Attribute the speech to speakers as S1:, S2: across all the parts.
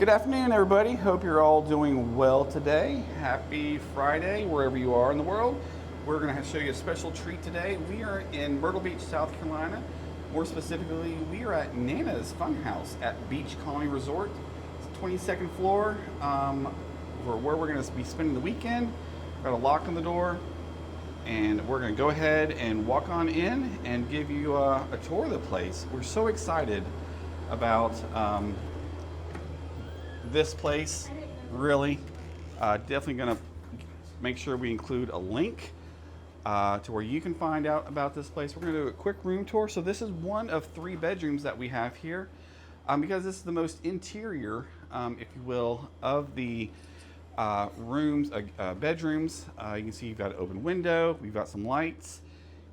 S1: Good afternoon, everybody. Hope you're all doing well today. Happy Friday, wherever you are in the world. We're going to show you a special treat today. We are in Myrtle Beach, South Carolina. More specifically, we are at Nana's Funhouse at Beach Colony Resort. It's 22nd floor, where we're going to be spending the weekend. Got a lock on the door, and we're going to go ahead and walk on in and give you a tour of the place. We're so excited about this place. Really, definitely going to make sure we include a link to where you can find out about this place. We're going to do a quick room tour. So this is one of 3 bedrooms that we have here, because this is the most interior, if you will, of the bedrooms. You can see you've got an open window, we've got some lights,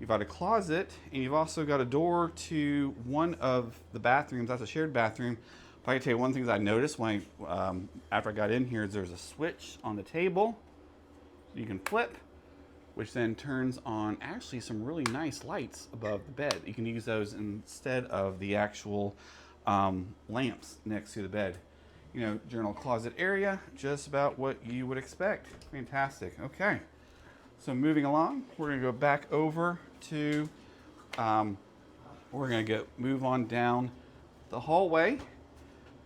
S1: you've got a closet, and you've also got a door to one of the bathrooms. That's a shared bathroom. But I can tell you one thing that I noticed when after I got in here is there's a switch on the table you can flip, which then turns on actually some really nice lights above the bed. You can use those instead of the actual lamps next to the bed. You know, general closet area, just about what you would expect. Fantastic. Okay, so moving along, we're gonna go back over to, we're gonna move on down the hallway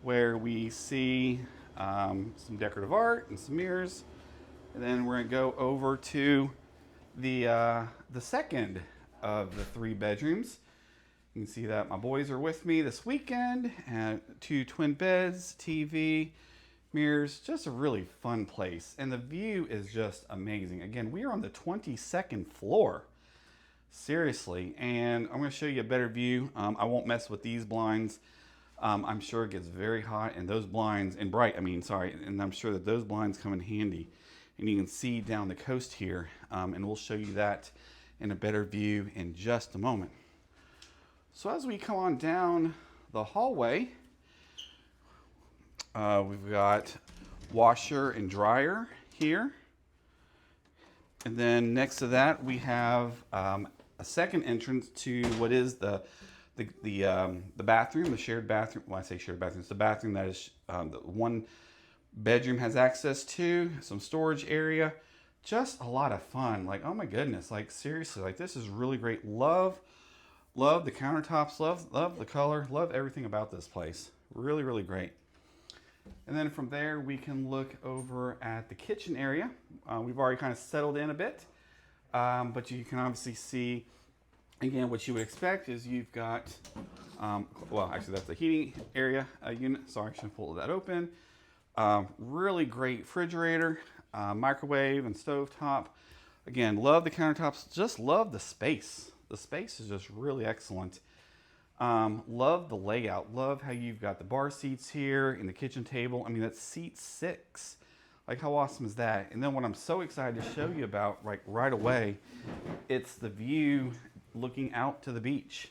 S1: where we see some decorative art and some mirrors. And then we're gonna go over to the second of the 3 bedrooms. You can see that my boys are with me this weekend, and 2 twin beds, TV, mirrors, just a really fun place. And the view is just amazing. Again, we are on the 22nd floor, seriously. And I'm gonna show you a better view. I won't mess with these blinds. I'm sure it gets very hot, and those blinds, and I'm sure that those blinds come in handy. And you can see down the coast here, and we'll show you that in a better view in just a moment. So as we come on down the hallway, we've got washer and dryer here. And then next to that, we have a second entrance to what is the bathroom, the shared bathroom. When I say shared bathroom, it's the bathroom that is the one bedroom has access to, some storage area. Just a lot of fun. Like, oh my goodness, like seriously, like this is really great. Love the countertops, love the color, love everything about this place. Really, really great. And then from there, we can look over at the kitchen area. We've already kind of settled in a bit, but you can obviously see, again, what you would expect is you've got, well, actually that's the heating area unit. Sorry, I should have pulled that open. Really great refrigerator, microwave and stove top. Again, love the countertops, just love the space. The space is just really excellent. Love the layout, love how you've got the bar seats here and the kitchen table. I mean, that's seat 6. Like, how awesome is that? And then what I'm so excited to show you about right away, it's the view looking out to the beach.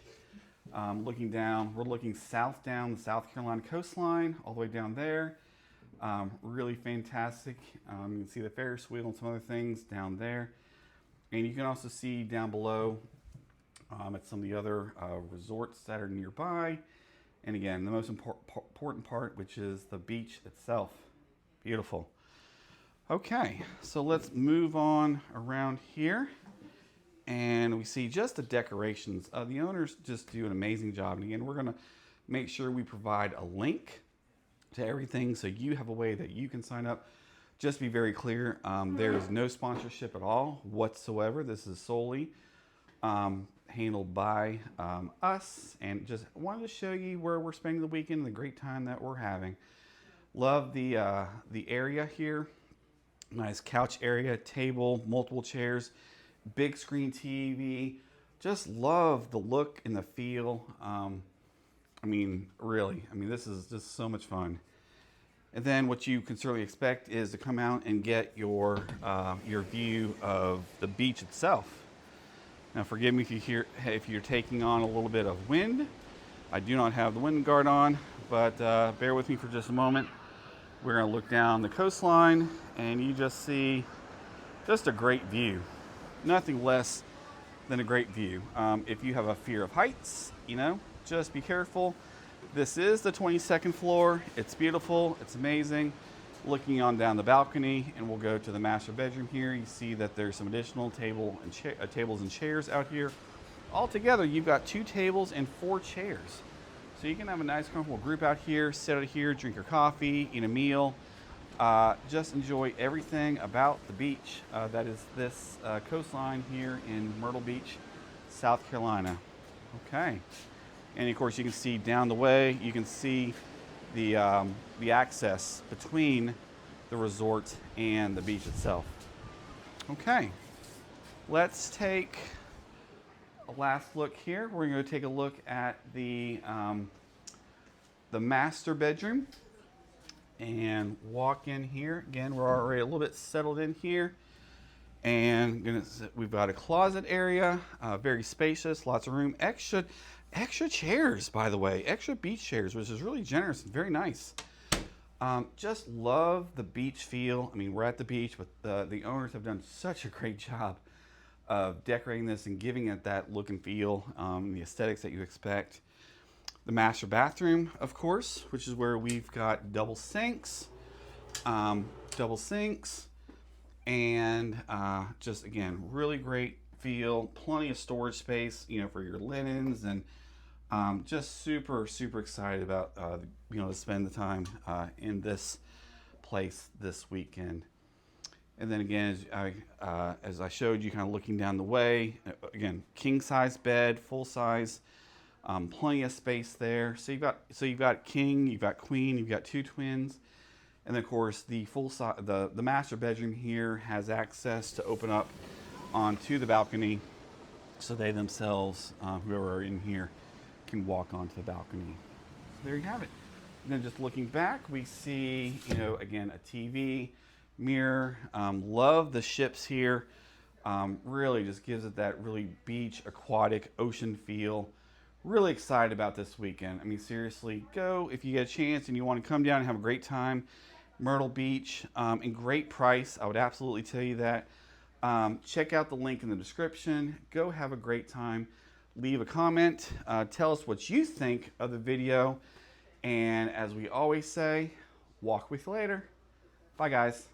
S1: Looking down, we're looking south down the South Carolina coastline, all the way down there. Really fantastic. You can see the Ferris wheel and some other things down there. And you can also see down below at some of the other resorts that are nearby. And again, the most important part, which is the beach itself. Beautiful. Okay, so let's move on around here. And we see just the decorations. The owners just do an amazing job. And again, we're gonna make sure we provide a link to everything so you have a way that you can sign up. Just be very clear, there is no sponsorship at all whatsoever. This is solely handled by us, and just wanted to show you where we're spending the weekend and the great time that we're having. Love the area here. Nice couch area, table, multiple chairs, big screen TV. Just love the look and the feel. I mean, really, this is just so much fun. And then what you can certainly expect is to come out and get your view of the beach itself. Now, forgive me if you're taking on a little bit of wind. I do not have the wind guard on, but bear with me for just a moment. We're gonna look down the coastline, and you just see just a great view. Nothing less than a great view. If you have a fear of heights, just be careful. This is the 22nd floor. It's beautiful. It's amazing. Looking on down the balcony, and we'll go to the master bedroom here. You see that there's some additional tables and chairs out here. Altogether, you've got 2 tables and 4 chairs. So you can have a nice, comfortable group out here, sit out here, drink your coffee, eat a meal. Just enjoy everything about the beach that is this coastline here in Myrtle Beach, South Carolina. Okay. And of course, you can see down the way, you can see the access between the resort and the beach itself. Okay, let's take a last look here. We're going to take a look at the master bedroom and walk in here. Again, we're already a little bit settled in here. And we've got a closet area, very spacious, lots of room, extra chairs, by the way, extra beach chairs, which is really generous and very nice. Just love the beach feel. I mean, we're at the beach, but the owners have done such a great job of decorating this and giving it that look and feel, the aesthetics that you expect. The master bathroom, of course, which is where we've got double sinks, and just, again, really great feel, plenty of storage space, you know, for your linens, and just super excited about you know, to spend the time in this place this weekend. And then again, as I showed you, kind of looking down the way, again, king size bed, full size, plenty of space there. So you've got king, you've got queen, you've got 2 twins. And then, of course, the full size, the master bedroom here has access to open up onto the balcony, so they themselves, whoever are in here, can walk onto the balcony. So there you have it. And then just looking back, we see, you know, again, a TV, mirror. Love the ships here. Really just gives it that really beach, aquatic, ocean feel. Really excited about this weekend. I mean, seriously, go if you get a chance and you want to come down and have a great time. Myrtle Beach, and great price. I would absolutely tell you that. Check out the link in the description. Go have a great time. Leave a comment. Tell us what you think of the video. And as we always say, walk with you later. Bye, guys.